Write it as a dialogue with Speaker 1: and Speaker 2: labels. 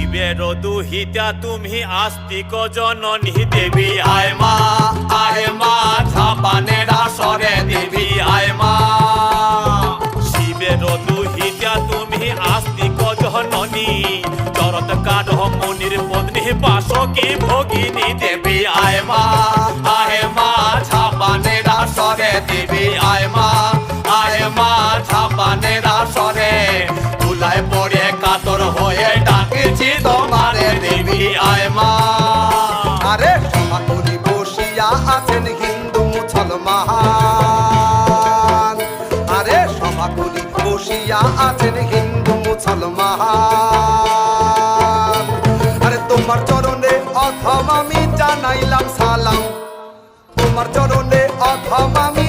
Speaker 1: শিবের দুহিতা তুমি আস্তিক জননী দেবী আয় মা ঝাপানের আসরে দেবী আয় মা। শিবের দুহিতা তুমি আস্তিক জননী চরত কাঠ মুনির পত্নী বাসকি ভগিনী দেবী আয় মা ঝাপানের আসরে দেবী আয় মা ঝাপানের আসরে তুলায় পড়ে কাতর হয়ে ডাকছি তোমারে দেবী আয় মা।
Speaker 2: আরে সভাকরি বসিয়া আছেন হিন্দু মুসলমান, আরে সভাকরি বসিয়া আছেন হিন্দু মুসলমান। আরে তোমার চরণে অথম আমি জানাইলাম সালাম, তোমার চরণে অথম আমি